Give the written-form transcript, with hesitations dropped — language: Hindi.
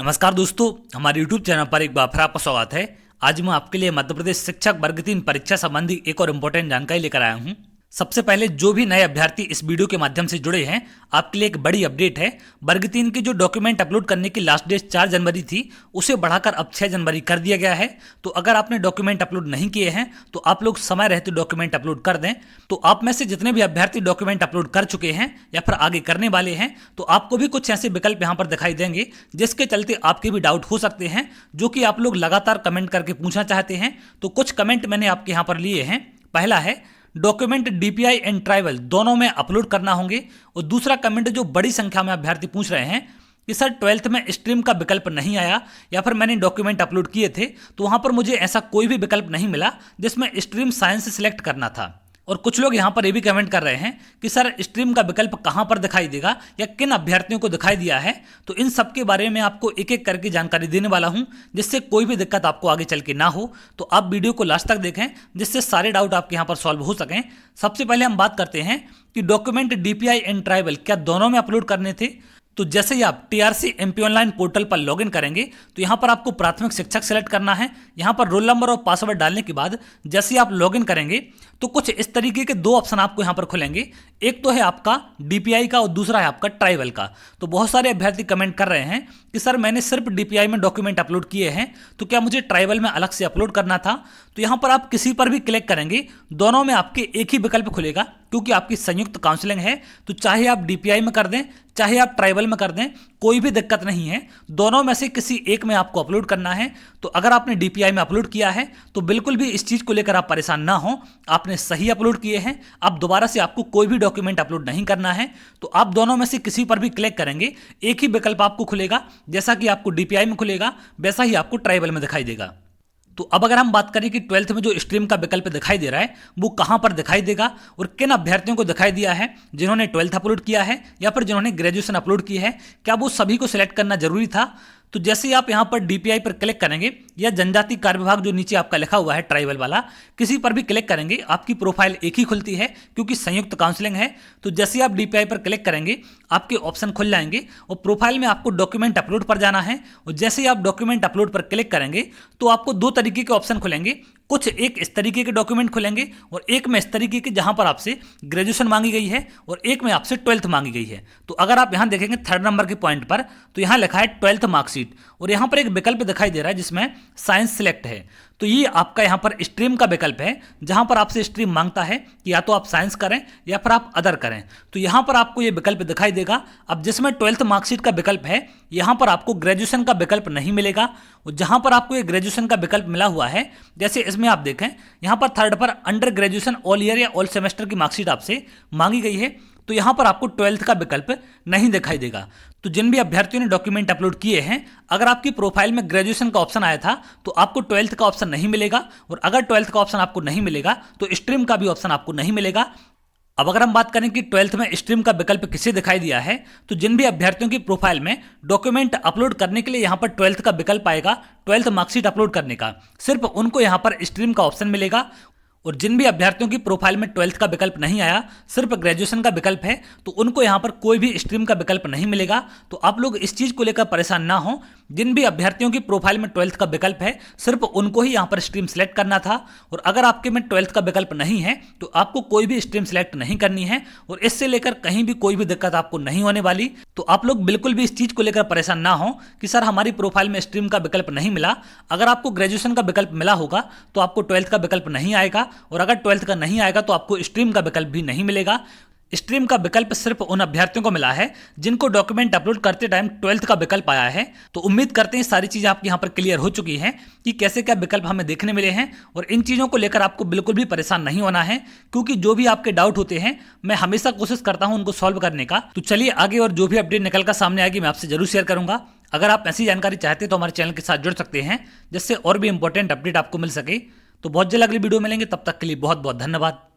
नमस्कार दोस्तों, हमारे YouTube चैनल पर एक बार फिर आपका स्वागत है। आज मैं आपके लिए मध्य प्रदेश शिक्षक वर्ग 3 परीक्षा संबंधी एक और इम्पोर्टेंट जानकारी लेकर आया हूं। सबसे पहले जो भी नए अभ्यर्थी इस वीडियो के माध्यम से जुड़े हैं, आपके लिए एक बड़ी अपडेट है। वर्ग 3 के जो डॉक्यूमेंट अपलोड करने की लास्ट डेट 4 जनवरी थी, उसे बढ़ाकर अब 6 जनवरी कर दिया गया है। तो अगर आपने डॉक्यूमेंट अपलोड नहीं किए हैं तो आप लोग समय रहते डॉक्यूमेंट अपलोड कर दें। तो आप में से जितने भी अभ्यर्थी डॉक्यूमेंट अपलोड कर चुके हैं या फिर आगे करने वाले हैं, तो आपको भी कुछ ऐसे विकल्प यहाँ पर दिखाई देंगे जिसके चलते आपके भी डाउट हो सकते हैं, जो कि आप लोग लगातार कमेंट करके पूछना चाहते हैं। तो कुछ कमेंट मैंने आपके यहाँ पर लिए हैं। पहला है डॉक्यूमेंट डीपीआई एंड ट्राइबल दोनों में अपलोड करना होंगे। और दूसरा कमेंट जो बड़ी संख्या में अभ्यर्थी पूछ रहे हैं कि सर 12th में स्ट्रीम का विकल्प नहीं आया, या फिर मैंने डॉक्यूमेंट अपलोड किए थे तो वहां पर मुझे ऐसा कोई भी विकल्प नहीं मिला जिसमें स्ट्रीम साइंस सिलेक्ट करना था। और कुछ लोग यहाँ पर ये भी कमेंट कर रहे हैं कि सर स्ट्रीम का विकल्प कहाँ पर दिखाई देगा या किन अभ्यर्थियों को दिखाई दिया है। तो इन सब के बारे में आपको एक एक करके जानकारी देने वाला हूँ, जिससे कोई भी दिक्कत आपको आगे चल के ना हो। तो आप वीडियो को लास्ट तक देखें, जिससे सारे डाउट आपके यहाँ पर सॉल्व हो सकें। सबसे पहले हम बात करते हैं कि डॉक्यूमेंट डीपीआई एंड ट्राइबल क्या दोनों में अपलोड करने थे। तो जैसे ही आप टीआरसी एमपी ऑनलाइन पोर्टल पर लॉगिन करेंगे तो यहाँ पर आपको प्राथमिक शिक्षक सेलेक्ट करना है। यहाँ पर रोल नंबर और पासवर्ड डालने के बाद जैसे ही आप लॉगिन करेंगे तो कुछ इस तरीके के दो ऑप्शन आपको यहाँ पर खुलेंगे। एक तो है आपका डीपीआई का और दूसरा है आपका ट्राइबल का। तो बहुत सारे अभ्यर्थी कमेंट कर रहे हैं कि सर मैंने सिर्फ डीपीआई में डॉक्यूमेंट अपलोड किए हैं, तो क्या मुझे ट्राइबल में अलग से अपलोड करना था। तो यहाँ पर आप किसी पर भी क्लिक करेंगे, दोनों में आपके एक ही विकल्प खुलेगा, क्योंकि आपकी संयुक्त काउंसलिंग है। तो चाहे आप डीपीआई में कर दें चाहे आप ट्राइबल में कर दें, कोई भी दिक्कत नहीं है। दोनों में से किसी एक में आपको अपलोड करना है। तो अगर आपने डीपीआई में अपलोड किया है तो बिल्कुल भी इस चीज़ को लेकर आप परेशान ना हो, आपने सही अपलोड किए हैं। अब दोबारा से आपको कोई भी डॉक्यूमेंट अपलोड नहीं करना है। तो आप दोनों में से किसी पर भी क्लिक करेंगे, एक ही विकल्प आपको खुलेगा। जैसा कि आपको डीपीआई में खुलेगा वैसा ही आपको ट्राइबल में दिखाई देगा। तो अब अगर हम बात करें कि 12th में जो स्ट्रीम का विकल्प दिखाई दे रहा है वो कहां पर दिखाई देगा और किन अभ्यर्थियों को दिखाई दिया है, जिन्होंने 12th अपलोड किया है या फिर जिन्होंने ग्रेजुएशन अपलोड की है, क्या वो सभी को सिलेक्ट करना जरूरी था। तो जैसे ही आप यहां पर डीपीआई पर क्लिक करेंगे या जनजाति कार्य विभाग जो नीचे आपका लिखा हुआ है ट्राइबल वाला, किसी पर भी क्लिक करेंगे आपकी प्रोफाइल एक ही खुलती है, क्योंकि संयुक्त काउंसलिंग है। तो जैसे ही आप डीपीआई पर क्लिक करेंगे आपके ऑप्शन खुल जाएंगे और प्रोफाइल में आपको डॉक्यूमेंट अपलोड पर जाना है। और जैसे ही आप डॉक्यूमेंट अपलोड पर क्लिक करेंगे तो आपको दो तरीके के ऑप्शन खुलेंगे। कुछ एक इस तरीके के डॉक्यूमेंट खुलेंगे और एक में इस तरीके के जहां पर आपसे ग्रेजुएशन मांगी गई है और एक में आपसे 12th मांगी गई है। तो अगर आप यहां देखेंगे 3rd नंबर के पॉइंट पर, तो यहां लिखा है 12th मार्कशीट और यहां पर एक विकल्प दिखाई दे रहा है जिसमें साइंस सिलेक्ट है। तो ये आपका यहां पर स्ट्रीम का विकल्प है, जहां पर आपसे स्ट्रीम मांगता है कि या तो आप साइंस करें या फिर आप अदर करें। तो यहां पर आपको ये विकल्प दिखाई देगा। अब जिसमें 12th मार्कशीट का विकल्प है, यहां पर आपको ग्रेजुएशन का विकल्प नहीं मिलेगा। और जहां पर आपको ये ग्रेजुएशन का विकल्प मिला हुआ है, जैसे इसमें आप देखें यहां पर 3rd पर अंडर ग्रेजुएशन ऑल ईयर या ऑल सेमेस्टर की मार्कशीट आपसे मांगी गई है, तो यहां पर आपको 12th का विकल्प नहीं दिखाई देगा। तो जिन भी अभ्यर्थियों ने डॉक्यूमेंट अपलोड किए हैं, अगर आपकी प्रोफाइल में ग्रेजुएशन का ऑप्शन आया था तो आपको 12th का ऑप्शन नहीं मिलेगा, और अगर 12th का ऑप्शन आपको नहीं मिलेगा तो स्ट्रीम का भी ऑप्शन आपको नहीं मिलेगा। अब अगर हम बात करें कि 12th में स्ट्रीम का विकल्प किसे दिखाई दिया है, तो जिन भी अभ्यर्थियों की प्रोफाइल में डॉक्यूमेंट अपलोड करने के लिए यहां पर 12th का विकल्प आएगा, 12th मार्कशीट अपलोड करने का, सिर्फ उनको यहां पर स्ट्रीम का ऑप्शन मिलेगा। और जिन भी अभ्यर्थियों की प्रोफाइल में 12th का विकल्प नहीं आया, सिर्फ ग्रेजुएशन का विकल्प है, तो उनको यहां पर कोई भी स्ट्रीम का विकल्प नहीं मिलेगा। तो आप लोग इस चीज को लेकर परेशान ना हो। जिन भी अभ्यर्थियों की प्रोफाइल में 12th का विकल्प है, सिर्फ उनको ही यहां पर स्ट्रीम सेलेक्ट करना था। और अगर आपके में 12th का विकल्प नहीं है तो आपको कोई भी स्ट्रीम सेलेक्ट नहीं करनी है, और इससे लेकर कहीं भी कोई भी दिक्कत आपको नहीं होने वाली। तो आप लोग बिल्कुल भी इस चीज को लेकर परेशान ना हो कि सर हमारी प्रोफाइल में स्ट्रीम का विकल्प नहीं मिला। अगर आपको ग्रेजुएशन का विकल्प मिला होगा तो आपको 12th का विकल्प नहीं आएगा, और अगर 12th का नहीं आएगा तो आपको स्ट्रीम का विकल्प भी नहीं मिलेगा। स्ट्रीम का विकल्प सिर्फ उन अभ्यर्थियों को मिला है जिनको डॉक्यूमेंट अपलोड करते टाइम 12th का विकल्प आया है। तो उम्मीद करते हैं सारी चीजें आपकी यहाँ पर क्लियर हो चुकी हैं कि कैसे क्या विकल्प हमें देखने मिले हैं, और इन चीजों को लेकर आपको बिल्कुल भी परेशान नहीं होना है, क्योंकि जो भी आपके डाउट होते हैं मैं हमेशा कोशिश करता हूं उनको सॉल्व करने का। तो चलिए आगे, और जो भी अपडेट निकल कर सामने आएगी मैं आपसे जरूर शेयर करूंगा। अगर आप ऐसी जानकारी चाहते हैं तो हमारे चैनल के साथ जुड़ सकते हैं, जिससे और भी इंपॉर्टेंट अपडेट आपको मिल सके। तो बहुत जल्द अगली वीडियो मिलेंगे, तब तक के लिए बहुत बहुत धन्यवाद।